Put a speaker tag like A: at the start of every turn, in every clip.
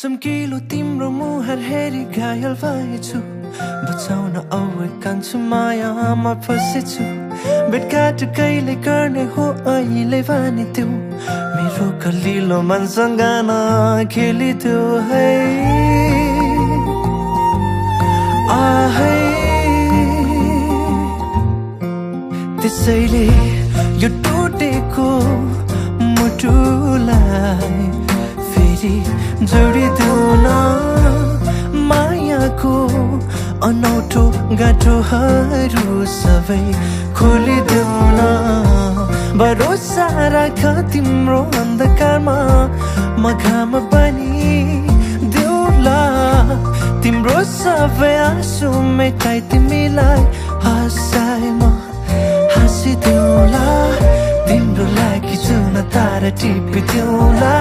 A: चम्किलो तिम्रो मुहार हेरी घायल भएछु बचाउन औै कान्छु मायामा फसेछु भेटघाट कहिले गर्ने हो अहिले भने त्यो मेरो कलिलो मनसँग खेलिदेऊ है आहै त्यसैले यो टुटेको मुटुलाई फेरि जोडिदेऊ न मायाको अनौठो गाँठोहरू सबै खोलिदेऊ न भरोसा राख तिम्रो अन्धकारमा म घाम बनि देऊला तिम्रो सबै आँसु मेटाई तिमीलाई हँसाई म हाँसिदेऊला तिम्रो लागि जुन तारा टिपिदेऊला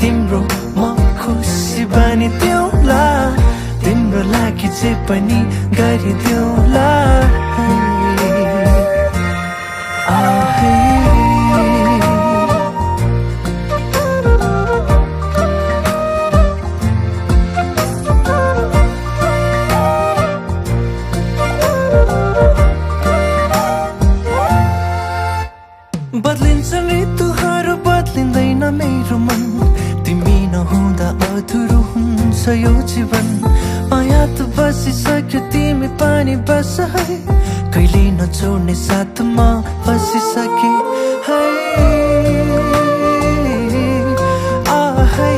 A: तिम्रो म खुसी बनिदेऊला तिम्रो लागि जे पनि गरिदेऊला बदलिन्छन् ऋतुहरू बदलिँदैन मेरो मन तिमी नहुँदा अधुरो हुन्छ यो जीवन माया त बसिसक्यो तिमी पनि बस है कहिले नछोड्ने साथमा बसिसके है आहै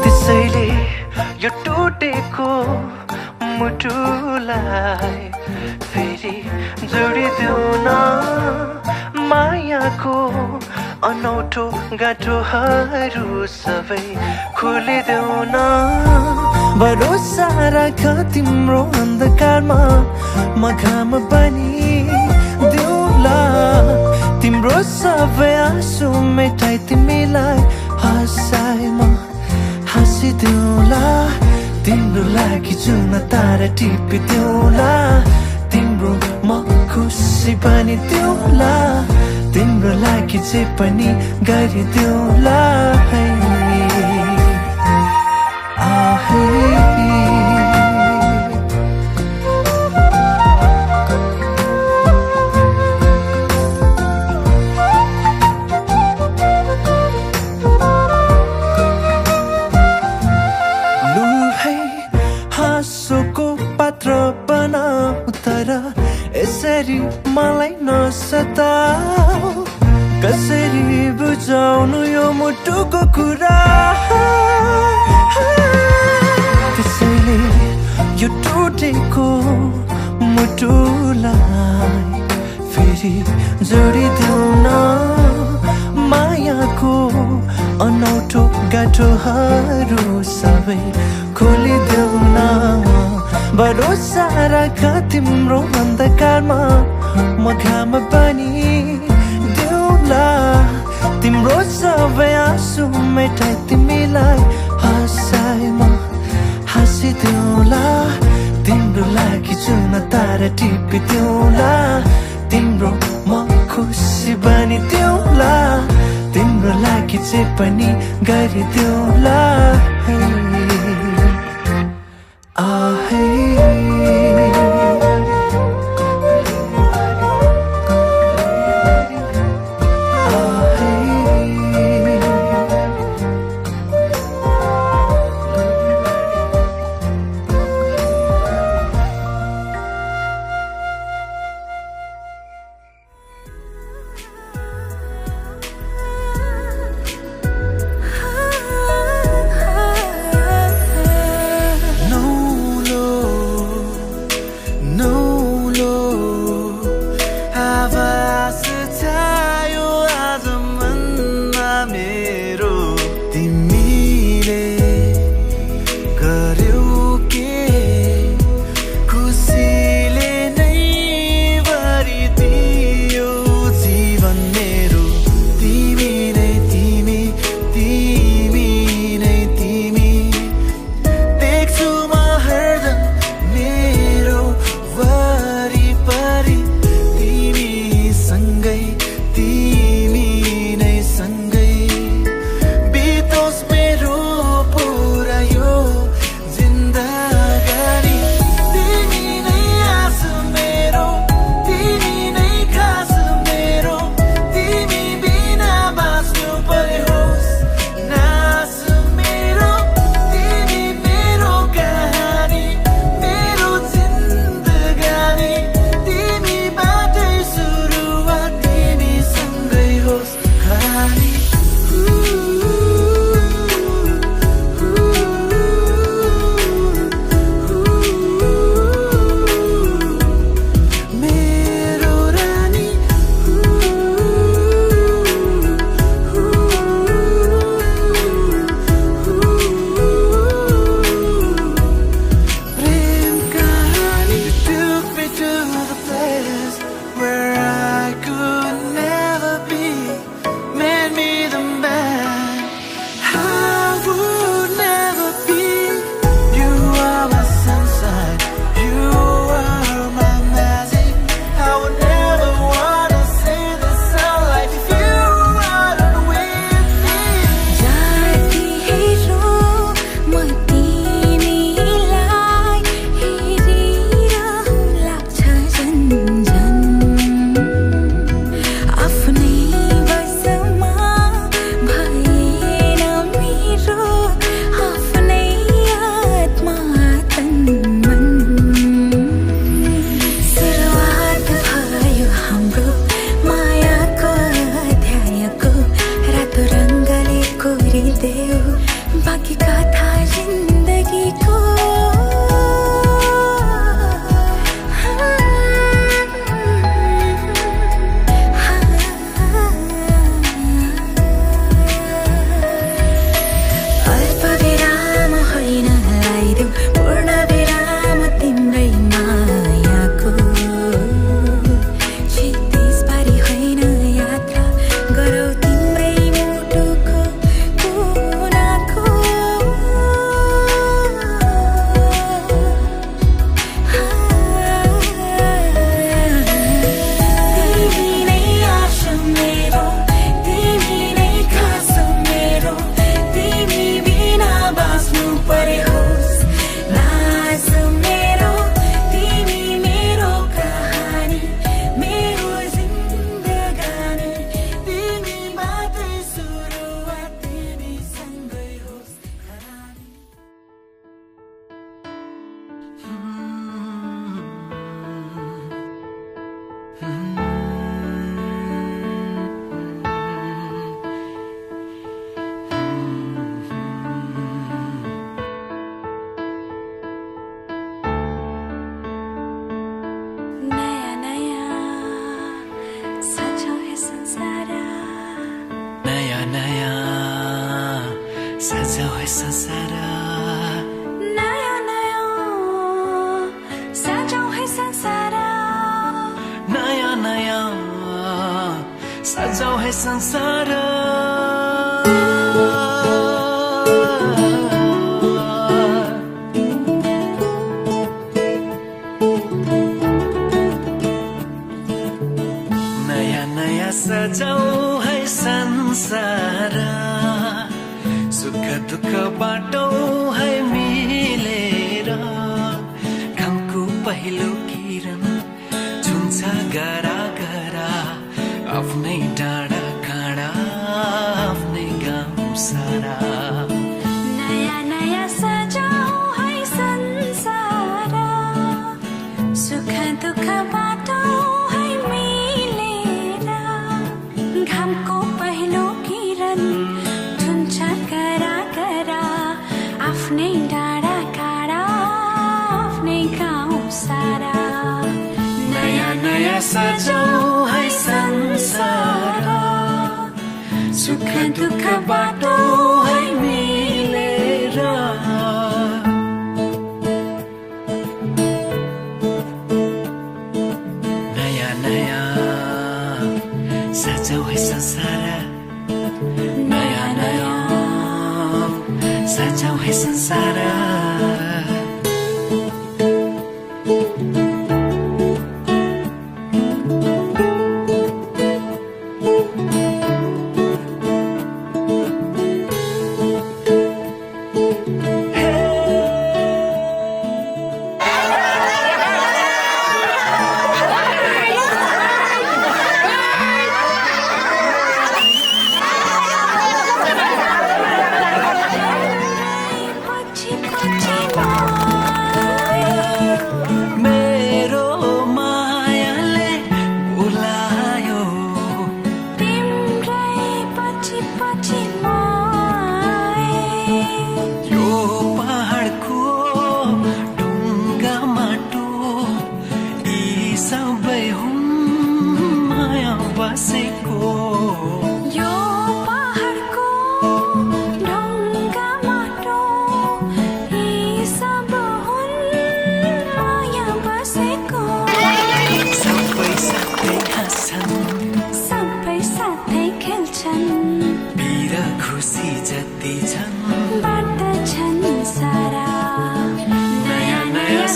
A: त्यसैले यो टुटेको मुटुलाई फेरि जोडिदेऊ न मायाको अनौठो गाँठोहरू सबै खोलिदेऊ न भरोसा राख तिम्रो अन्धकारमा म घाम बनि देऊला तिम्रो सबै आँसु मेटाई तिमीलाई हँसाई म हाँसिदेऊला तिम्रो लागि जुन तारा टिपिदेऊला तिम्रो म खुसी बनिदेऊला तिम्रो लागि जे पनि गरिदेऊला है आहै लु है हाँसोको पात्र बनाऊ तर यसरी मलाई नसताऊ कसरी बुझाउनु यो मुटुको कुरा त्यसैले यो टुटेको मुटुलाई फेरि जोडिदेऊ न मायाको अनौठो गाँठोहरू सबै खोलिदेऊ न भरोसा राख तिम्रो अन्धकारमा म घाम बनि देऊला तिम्रो सबै आँसु मेटाई तिमीलाई हँसाई म हाँसिदेऊला तिम्रो लागि जुन तारा टिपिदेऊला तिम्रो म खुसी बनिदेऊला तिम्रो लागि जे पनि गरिदेऊला आहै नया सजाऊ है संसार नया नया सजाऊ है संसार सुख दुख बाटो है मिलेर घामको पहिलो किरण छुन्छ गरा गरा आफ्नै डाँडा काँडा आफ्नै गाउँ सारा
B: नयाँ नयाँ सजाऊ है संसार सुख दुख बाटो है मिलेर घामको पहिलो किरण छुन्छ गरा गरा आफ्नै डाँडा काँडा आफ्नै गाउँ सारा
A: नयाँ नयाँ सजाऊ है संसार सुख दुख बाटो है मिलेर नयाँ नयाँ सजाऊ है संसार नयाँ नयाँ सजाऊ है संसार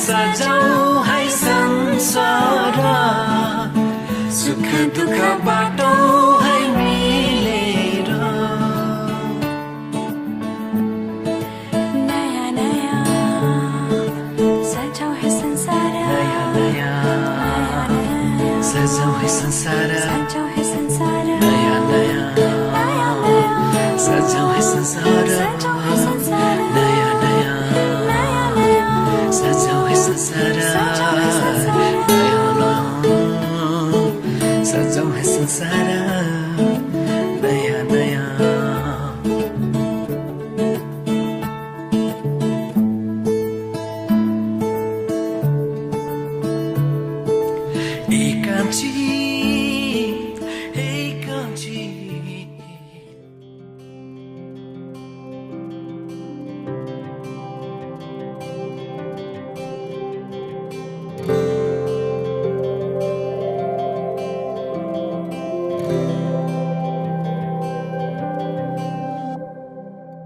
A: सजाऊ है संसार सुख दुख बाटो है मिलेर
B: नयाँ नयाँ सजाऊ है संसार
A: नयाँ नयाँ सजाऊ है संसार
B: सजाऊ है संसार
A: नयाँ नयाँ सजाऊ है संसार
B: सजाऊ है संसार
A: नयाँ नयाँ सजाऊ है संसार सजाऊ है संसार नयाँ नयाँ एकांची एकांची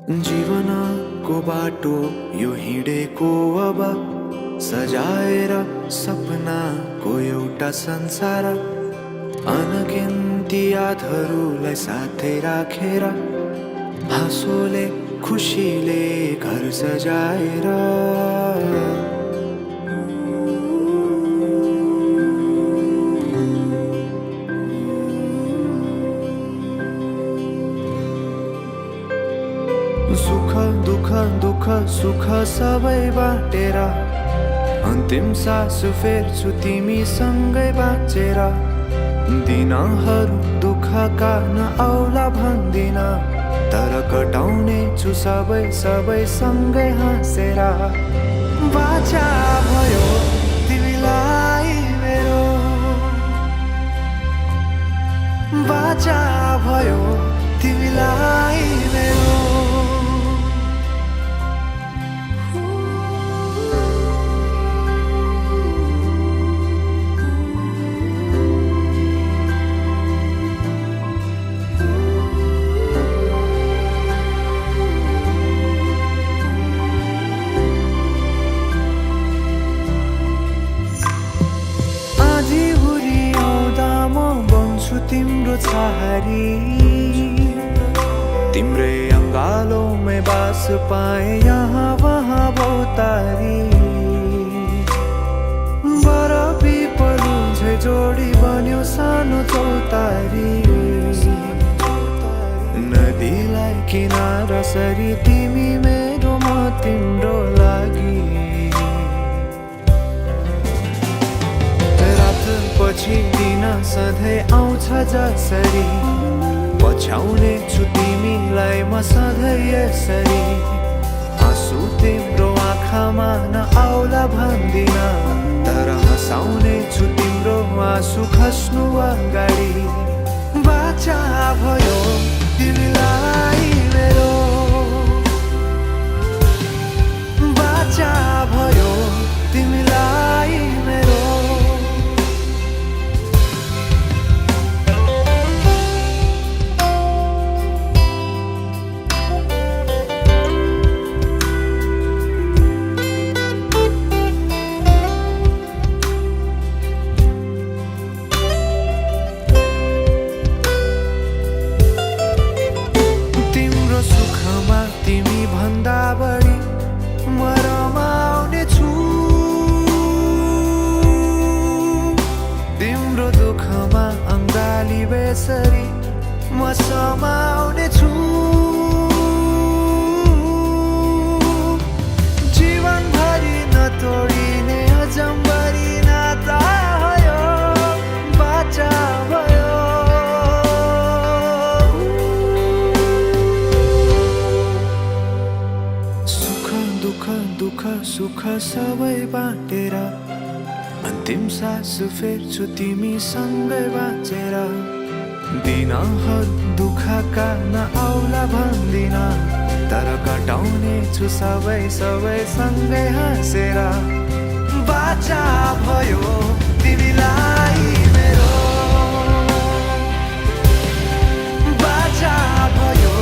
A: जीवनको बाटो यो हिँडेको अब सजाएर सपनाको एउटा संसार अनगिन्ती यादहरूलाई साथै राखेर हाँसोले खुसीले घर सजाएर सुख दुख दुख सुख सबै बाटेर अन्तिम सास फेर्छु तिमीसँगै बाँचेर दिनहरू दुःखका नआउला भन्दिन तर कटाउने छु सबै सबै सँगै हाँसेर बाचा भयो तिमीलाई मेरो बाचा भयो तिमीलाई मेरो तिम्रो छहारी तिम्रै अंगालों में बास पाए यहाँ वहाँ बहुतारी बरा पिपलु झै जोडी बन्यो सानो चौतारी नदीलाई किनारा सरी तिमी मेरो म तिम्रो लागि रात पछि दिन सधैँ आउँछ जसरी पछ्याउने छु तिमीलाई म सधैँ यसरी आँसु तिम्रो आँखामा नआउला भन्दिन तर हँसाउने छु तिम्रो आँसु खस्नु अगाडि बाचा भयो तिमीलाई मेरो बाचा भयो तिमीलाई मेरो तिमी भन्दा बढी म रमाउने छु तिम्रो दुःखमा अंगाली बेसरी म समाउने छु जीवनभरि नतोडिने अजम्बरी नाता भयो बाचा भयो दुःख सुख सबै बाँटेर अन्तिम सास फेर्छु तिमी सँगै बाँचेर दिनहरु दुःखका नआउला भन्दिन तर कटाउने छु सबै सँगै हाँसेर बाचा भयो तिमीलाई मेरो बाचा भयो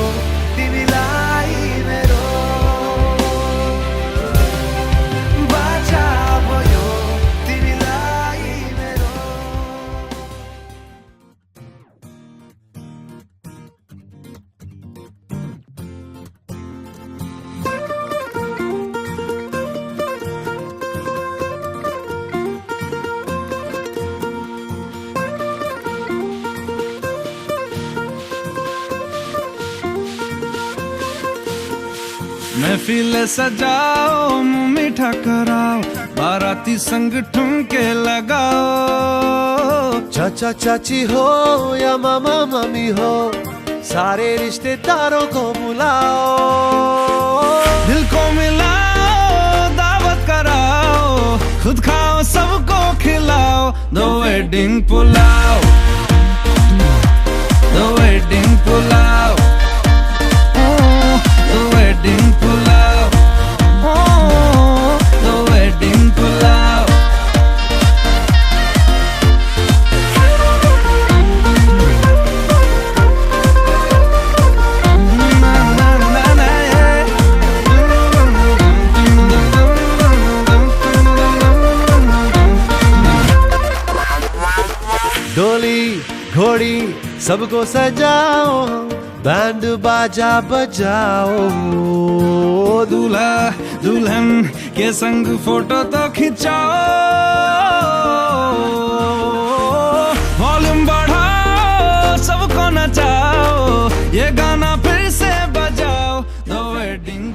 A: तिमीलाई मेरो
C: महफिल सजाओ मुँह मीठा कराओ बाराती संग ठुमके लगाओ
A: चाचा चाची हो या मामा मम्मी हो सारे रिश्तेदारों को बुलाओ
C: दिल को मिलाओ दावत कराओ खुद खाओ सबको खिलाओ दो वेडिंग पुलाओ दो wedding pulao the wedding pulao, oh, the wedding pulao. Na na na na yeah.
A: डोली घोड़ी सबको सजाओ बैंड बाजा बजाओ
C: दूल्हा दुल्हन के संग फोटो तो खिंचाओ वॉल्यूम बढ़ाओ सबको नचाओ ये गाना फिर से बजाओ द वेडिंग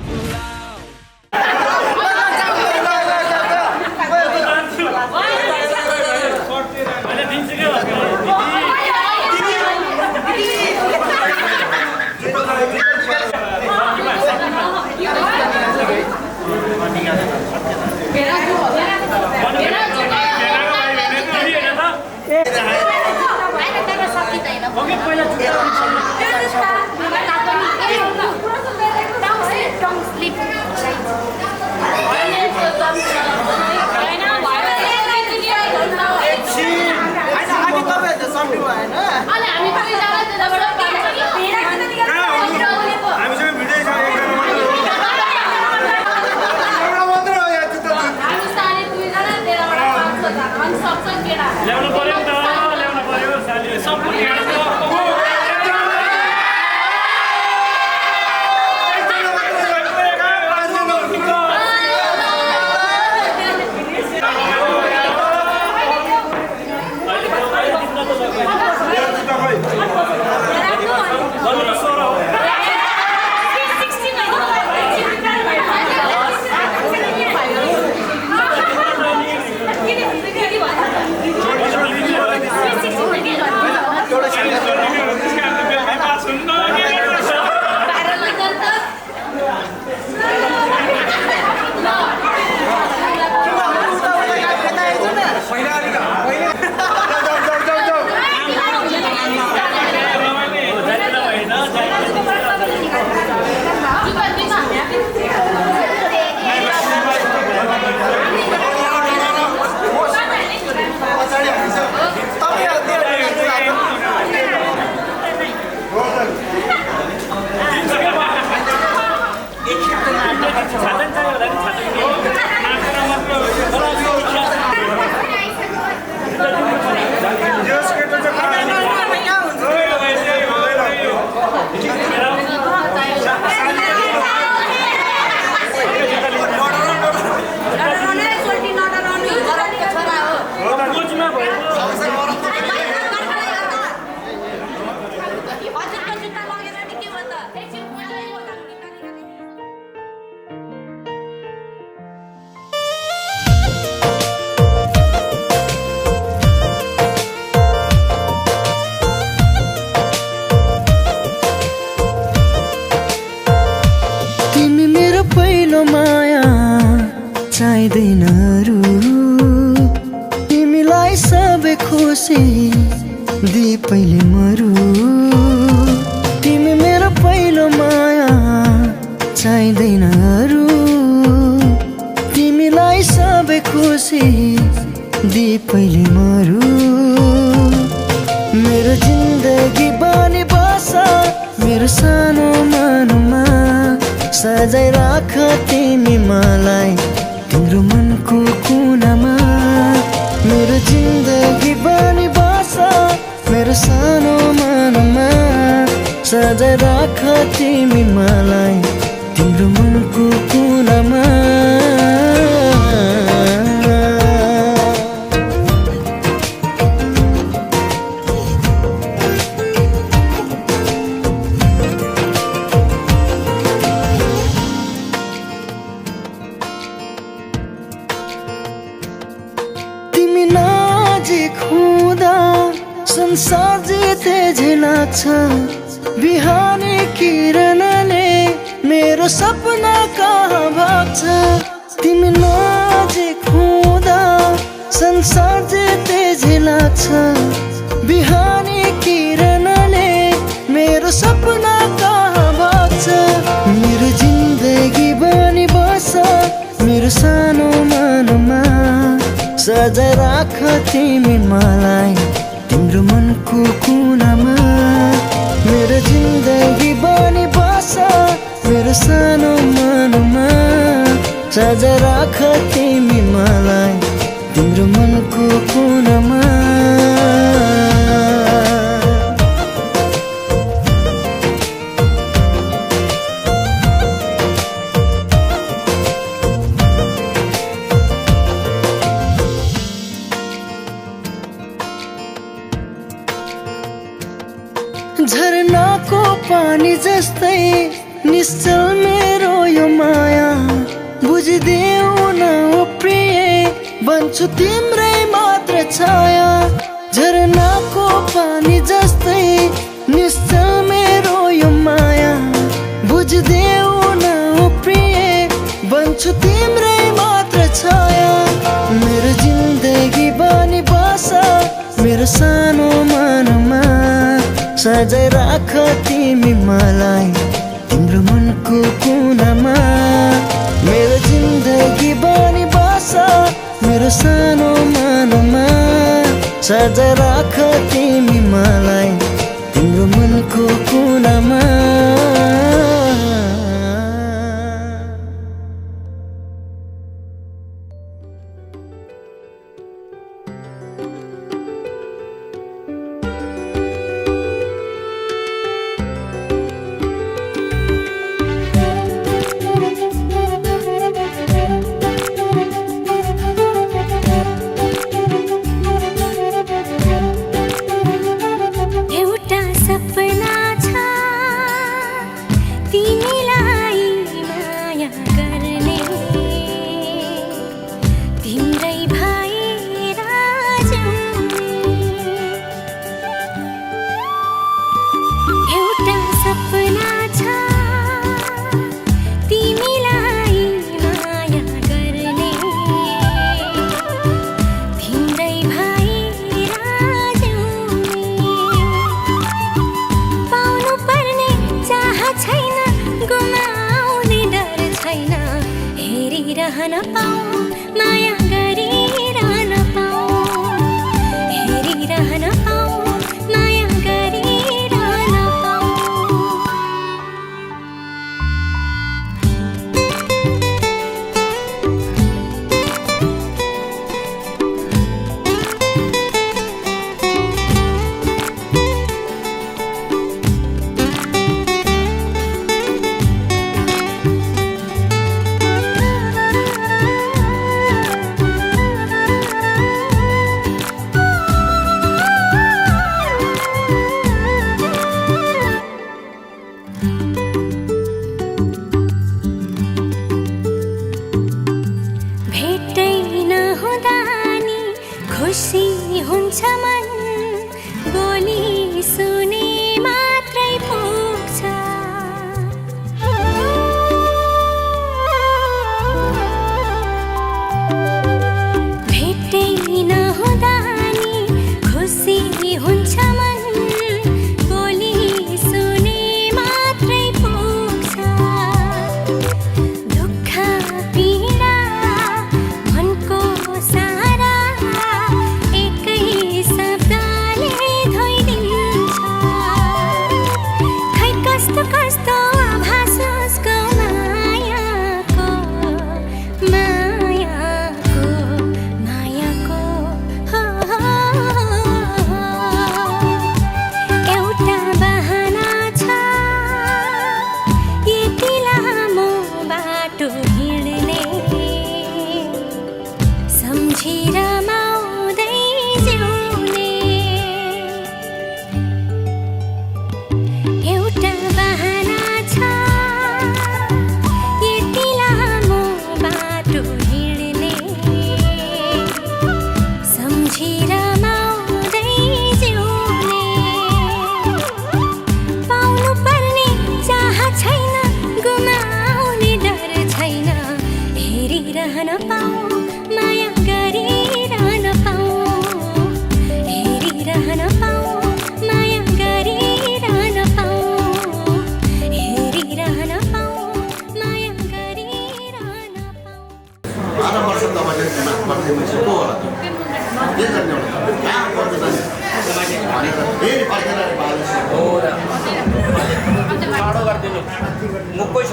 D: ल्याउनु पर्यो नि त ल्याउनु पर्यो साली सब
A: सबै खुसी दि पहिले मरु तिमी मेरो पहिलो माया चाहिँदैन अरू तिमीलाई सबै खुसी दि पहिले मरु मेरो जिन्दगी बनी बस मेरो सानो मनमा सजाइ राख तिमी मलाई तिम्रो मनको कुनामा मेरो जिन्दगी बनी बस मेरो सानो मनमा सजाइ राख तिमी मलाई तिम्रो मनको कुनामा तिमी नजिक हुँदा संसार जिते झै लाग्छ बिहानी किरणले मेरो सपना कहाँ भाग्छ तिमी नजिक हुँदा संसार जिते झै लाग्छ बिहानी किरणले मेरो सपना कहाँ भाग्छ मेरो जिन्दगी बनी बस मेरो सानो मनमा सजाइ राख तिमी मलाई तिम्रो मनको कुनामा मेरो जिन्दगी बनी बस मेरो सानो मनमा सजाइ राख तिमी मलाई तिम्रो मनको कुनामा झरनाको पानी जस्तै निश्चल मेरो यो माया बुझिदेऊ न ओ प्रिय बन्छु तिम्रै मात्र छाया झरनाको पानी जस्तै निश्चल मेरो यो माया बुझिदेऊ न ओ प्रिय बन्छु तिम्रै मात्र छाया मेरो जिन्दगी बनी बस मेरो सानो मनमा सजाइ राख तिमी मलाई तिम्रो मनको कुनामा मेरो जिन्दगी बनी बस मेरो सानो मनमा सजाइ राख तिमी मलाई तिम्रो मनको कुनामा
B: रहन पाऊँ माया गरिरहन पाऊँ हेरिरहन पाऊँ माया गरिरहन पाऊँ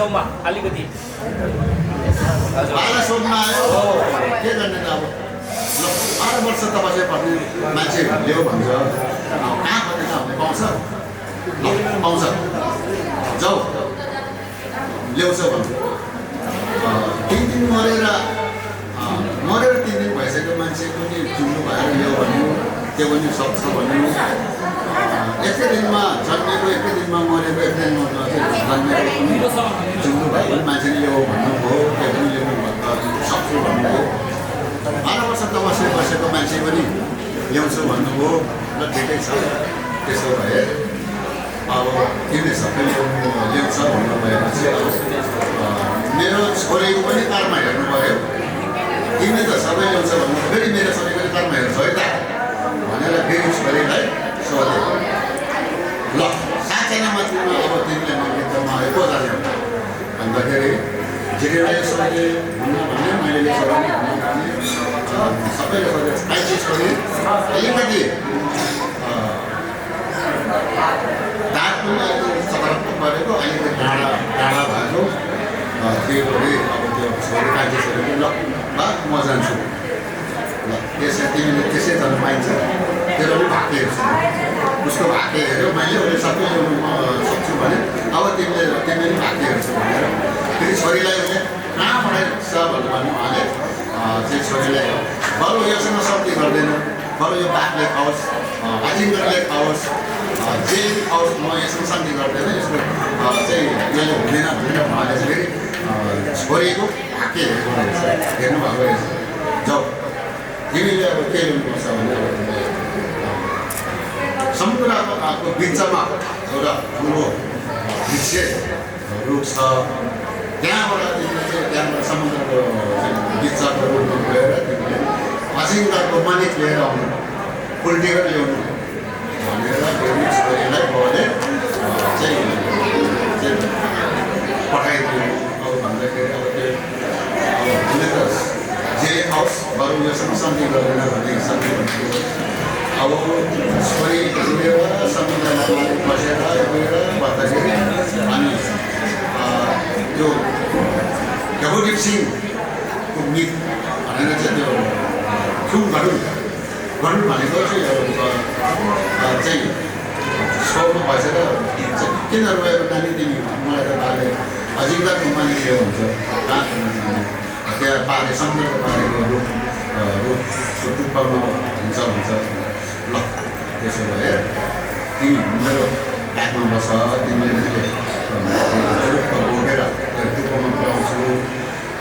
D: छेउमा अलिकति
E: भाडा सोध्न आयो के गर्ने त अब ल 12 वर्ष त बसेपछि मान्छे ल्याऊ भन्छ कहाँ खोजेर हामीले पाउँछ ल पाउँछ जाऊ ल्याउँछ भन्नु 3 दिन मरेर 3 दिन भइसक्यो मान्छे पनि जुम्नु भएर ल्याऊ भन्यो त्यो पनि सक्छ भन्यो एकै दिनमा जन्मेको एकै दिनमा मरेको एकै दिनमा जन्मेको जुम्नु भयो भने मान्छेले ल्याऊ भन्नुभयो त्यो पनि ल्याउनु सक्छु भन्नुभयो 12 वर्ष तपस्या बसेको मान्छे पनि ल्याउँछु भन्नुभयो ल ठिकै छ त्यसो भए अब तिमीले सबै ल्याउँछ भन्नुभएपछि मेरो छोरीको पनि कारमा हेर्नु पऱ्यो तिमीले त सबै ल्याउँछ भन्नु फेरि मेरो छोरीको कारमा हेर्छ है त भनेर फेरि छोरीलाई सोधे ल 7 जना मात्रमा अब तिमीले मन्दिरमा आएको जाने भन्दाखेरि जेठीलाई सोधे भने मैले छोराले सबैले सोधे आइसी छोरी अलिकति दाँत पनि अलिकति सकारात्मक परेको अलिकति डाँडा भएको त्यो पनि अब त्यो छोरी कान्छी छोरी ल म जान्छु ल त्यसै तिमीले त्यसै जानु पाइन्छ तेरो पनि भाग्य हेर्छु उसको भाग्य हेऱ्यो मैले उसले सबै ल्याउनु सक्छु भने अब तिमीले पनि भाग्य हेर्छु भनेर फेरि छोरीलाई उसले कहाँ पठाइन्छ भन्नु उहाँले चाहिँ छोरीलाई बरु योसँग सक्ति गर्दैन बरु यो बाघले खाओस् अजिङ्गरले खाओस् जे खाओस् म यसमा शान्ति गर्दैन यसको चाहिँ यसले हुँदैन भनेर उहाँले चाहिँ फेरि छोरीको भाग्य हेर्नु भएको रहेछ जाऊ तिमीले अब के ल्याउनुपर्छ भने समुद्रको बिचमा एउटा ठुलो वृक्ष रुख छ त्यहाँबाट तिमीले चाहिँ त्यहाँबाट समुद्रको बिचको रुखमा गएर तिमीले अजिङ्गरको मनिक लिएर आउनु उल्टिएर ल्याउनु भनेर फेरि छोरीलाई बाउले चाहिँ पठाइदिनु अब भन्दाखेरि अब त्यो उसले त जे आओस् बरु योसँग सन्धि गर्दैन भन्ने हिसाबले भन्थ्यो अब छोरी हिँडेर समुद्रमा बसेर गएर भन्दाखेरि अनि त्यो जगोदीप सिंहको गीत भनेर चाहिँ त्यो खुम गरुड भनेको चाहिँ सोमा बसेर किन रोएको नानी तिमी मलाई त बाले अजिङ्गरको मानि के हुन्छ कहाँ त्यहाँ पारे समुद्रको पारेको रुखको टुप्पामा हुन्छ ल त्यसो भए तिमी मेरो ब्यागमा बस तिमीले रुखमा बोकेर टुप्पोमा पुऱ्याउँछु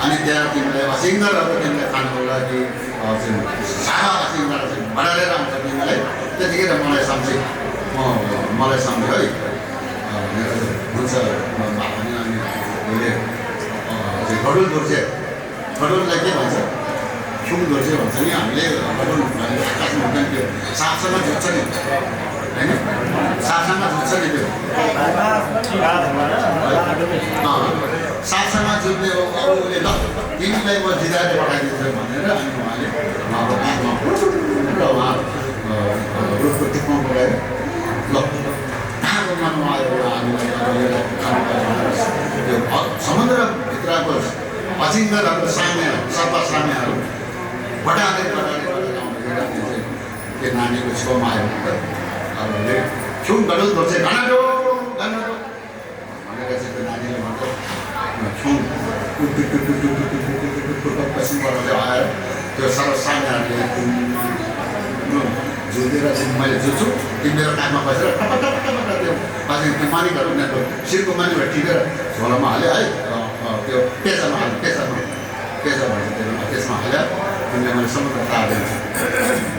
E: अनि त्यहाँ तिमीलाई अजिङ्गरहरू तिमीलाई खानुको लागि सारा अजिङ्गर चाहिँ बढाएर आउँछ तिमीलाई त्यतिखेर मलाई सम्झे है भनेर हुन्छ भने अनि उसले गडुल दोर्जे गडुललाई के भन्छ खुम दोर्जे भन्छ नि हामीले गडुल भने आकाशमा हुन्छ नि त्यो सापसँग झुट्छ नि होइन सापसँग झुट्छ नि त्यो सापसँग जुत्ने उसले ल तिमीलाई म जिताएर पठाइदिन्छु भनेर अनि उहाँले उहाँको बाघमा र उहाँ रुखको टिपमा बोलाएर ल कहाँको मनमा आयो हामीलाई त्यो समुद्रभित्रको अजिङ्गरहरू साम्य सर्प साम्यहरू बटार्दै आउँदाखेरि त्यो नानीको छेउमा आयो अब छेउ गडल गर्छ घनाडो भनेर चाहिँ त्यो नानीले भन्छ छेउ पश्चिमबाट आएर त्यो सर्व साम्यहरूले झुलेर चाहिँ मैले जुत्छु तिमीहरू काखमा बसेर टपटपटपट त्यो पछि त्यो मानिकहरू उनीहरूको शिरको मानिकहरू टिपेर झोलामा हाल्यो है त्यो पेसामा हाल्यो पेसा भन्छ त्यसमा हाल्यो तिमीले मैले समुद्र तारिदिन्छु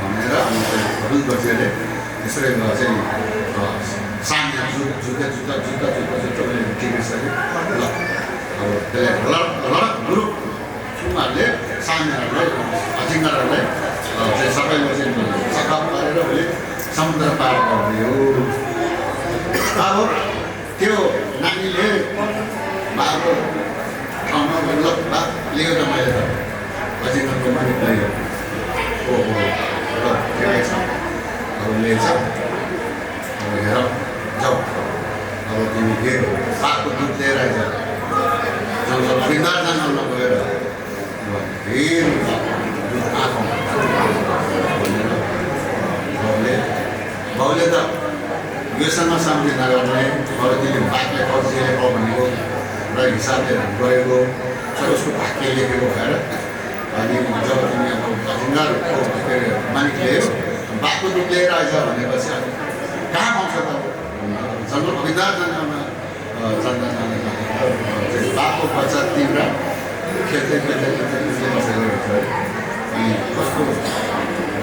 E: भनेर अनि त्यो रुल गर्छीले त्यसरी चाहिँ साम्य जुत्ता मैले टिपिसकेँ ल अब त्यसलाई लडक ग्रुप उनीहरूले साम्यहरूलाई अजिङ्गरहरूलाई चाहिँ सबैले चाहिँ सकाप गरेर उसले समुद्र पार गरिदियो अब त्यो नानीले बाबु ठाउँमा ल बा लियो त मैले त अजिङ्गरको मालिक लियो ओहो ल ठिकै छ अब लिएछ अब हेर जाऊ अब तिमी के बाघको दुध लिएर आइज जङ्गल बिन्दार जङ्गलमा गएर फेरि आँखा भनेर बाउले त योसँग शान्ति नगर्ने अब तिमीले भाग्य खर्चेले भयो भनेको र हिसाबले गएको सबै उसको भाग्य लेखेको भएर अनि जब तिमी अब ढुङ्गाको के अरे मालिक ल्यायो बाघको दुध लिएर आएछ भनेपछि अब कहाँ पाउँछ त जङ्गल बिन्दार जङ्गलमा बाघको बच्चा तिम्रा खेल्दै खेल्दै खेल्दै बसेको रहेछ है अनि कस्तो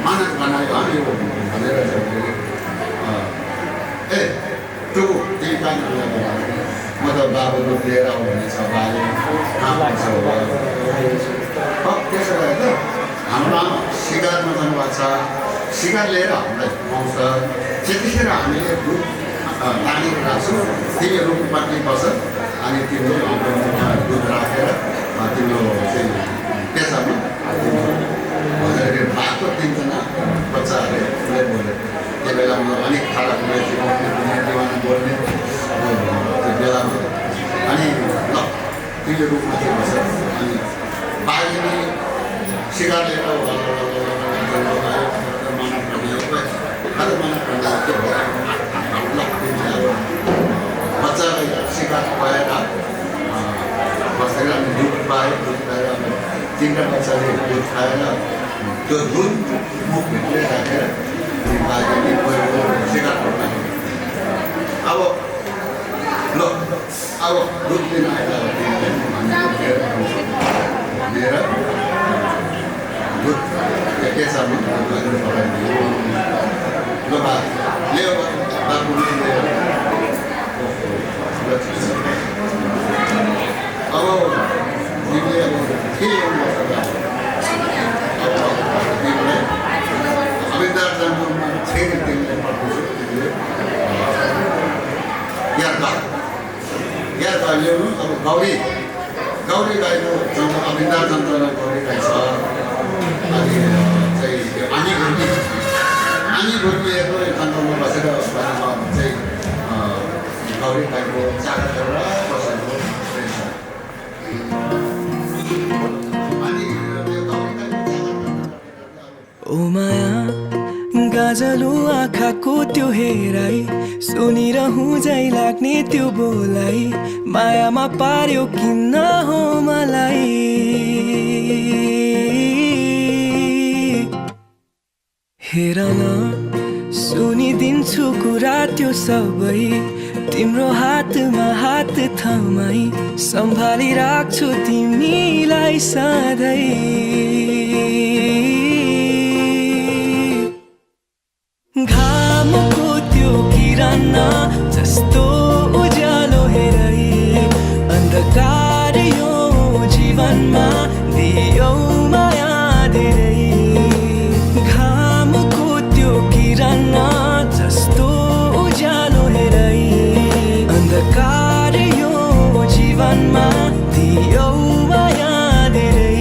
E: मानक बनायो यो भनेर ए टुकु तिमी कहाँ म त बाबु दुध लिएर आऊ भनेछ बाले कहाँ पाउँछ होला त्यसो भए त हाम्रो आमा सिकारमा जानुभएको छ सिकार लिएर हामीलाई पाउँछ त्यतिखेर हामीले दुध तानेर राख्छौँ तिमी रुखपट्टि बस्छ अनि तिम्रो हाम्रो दुध राखेर तिम्रो चाहिँ पेसामा भनेर भएको 3 जना बच्चाहरूले उसले बोले त्यो बेलामा अलिक खाना खुवाउने दिवाना बोल्ने त्यो बेलामा अनि ल तिमीले रुखमा चाहिँ बस्छ अनि बाघले सिकार लिएर बच्चालाई सिकार खुवाएर बसेर अनि दुध पायो दुध पाएर अब 3टा बच्चाले दुध खाएर त्यो दुध मुखभित्र राखेर बाघले गएको सिकार खुवायो अब ल अब दुध दिन आएर भनेर दुध के छ भने पठाइदियो ल बा ल्यायो बाबु लिएर अब तिमीले अब के गर्नुपर्छ तिमीले अविन्दार जङ्गलमा फेरि तिमीले पठाउँछु तिमीले याद ल्याउनु अब गौरी गाईको जङ्गल अविन्दार जङ्गलमा गौरी गाई छ अनि चाहिँ आनी घुर्मिएको जङ्गलमा बसेर चाहिँ गौरी गाईको चारो गरेर बसेको रहेछ अनि त्यो गौरी गाईको
A: ओ माया गाजलु आँखाको त्यो हेराइ सुनिरहँ जाइ लाग्ने त्यो बोलाइ मायामा पार्यो किन हो मलाई हेर न सुनिदिन्छु कुरा त्यो सबै तिम्रो हातमा हात थमाई सम्भाली राख्छु तिमीलाई सधैँ घामको त्यो किरण जस्तो उज्यालो हेरै अन्धकार यो जीवनमा दियो माया धेरै घामको त्यो किरण जस्तो उज्यालो हेरै अन्धकार यो जीवनमा दियो माया धेरै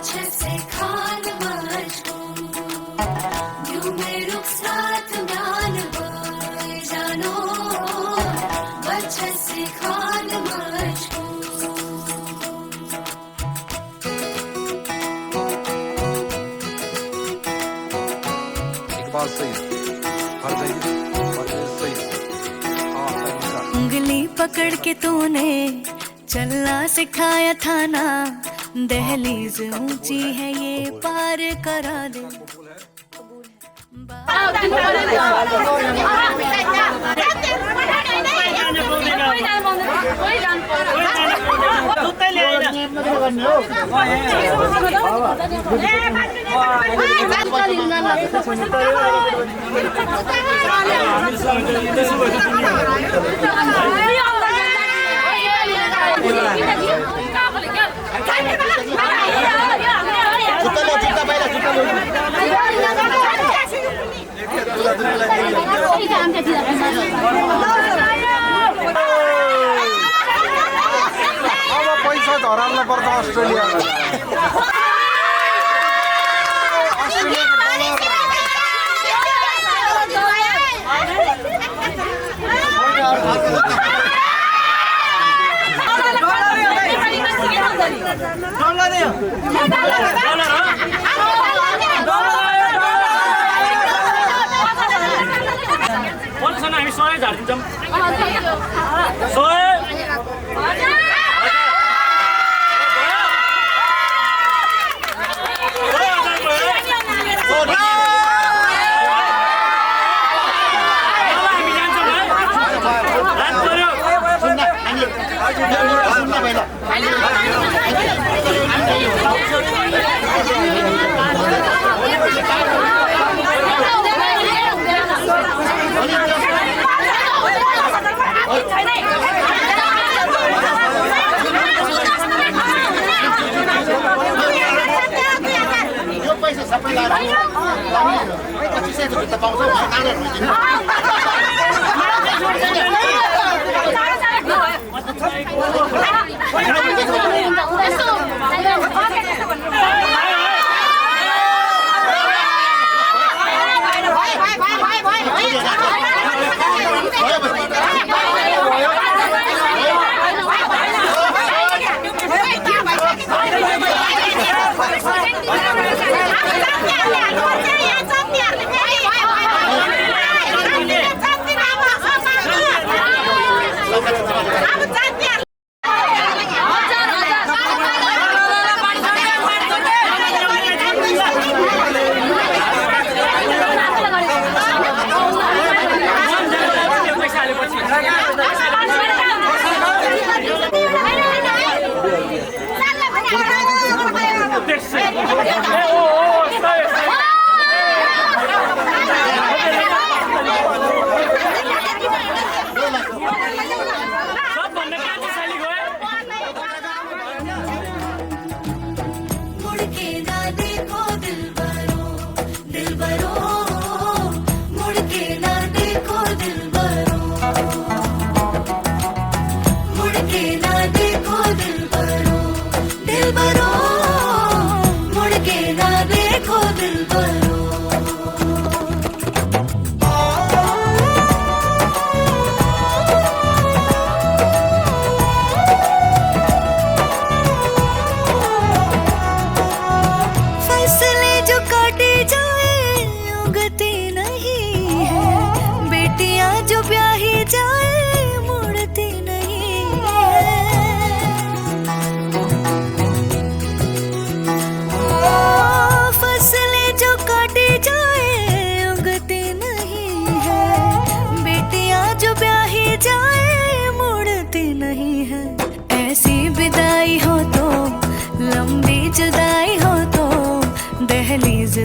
B: अच्छे से खान मजबूर यूं में रुखसात म्यान बाय जानो अच्छे से खान मजबूर
D: इकबाल सही फरज़ई सही
B: उंगली पकड़ के तूने चलना सिखाया था ना दहलीज ऊंची है ये पार करा दे
D: अब पैसा धराल्नु पर्छ अस्ट्रेलियालाई
F: हामी 100 झार्दिन्छौँ 100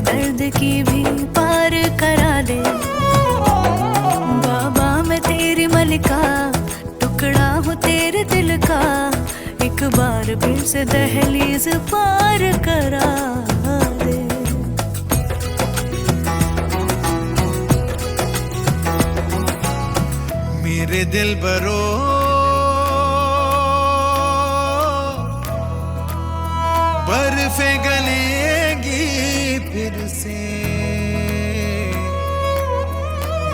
F: दर्द की भी पार करा दे बाबा मैं तेरी मलिका टुकड़ा हूँ तेरे दिल का एक बार फिर से दहलीज पार करा दे
A: मेरे दिल बरो बर्फ जुल्फें गलेंगी फिर से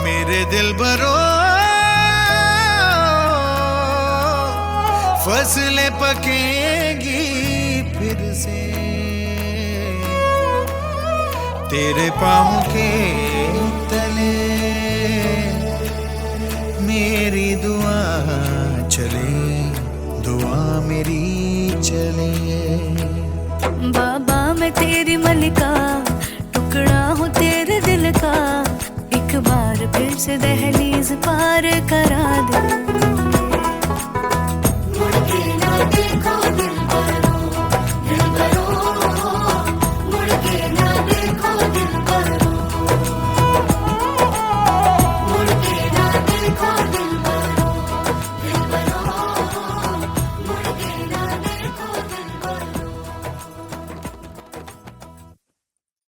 A: मेरे दिल भरो फसलें पकेंगी फिर से तेरे पाँव के तले मेरी दुआ चले दुआ मेरी चले
B: बाबा मैं तेरी मलिका टुकड़ा हूँ तेरे दिल का एक बार फिर से दहलीज पार करा दे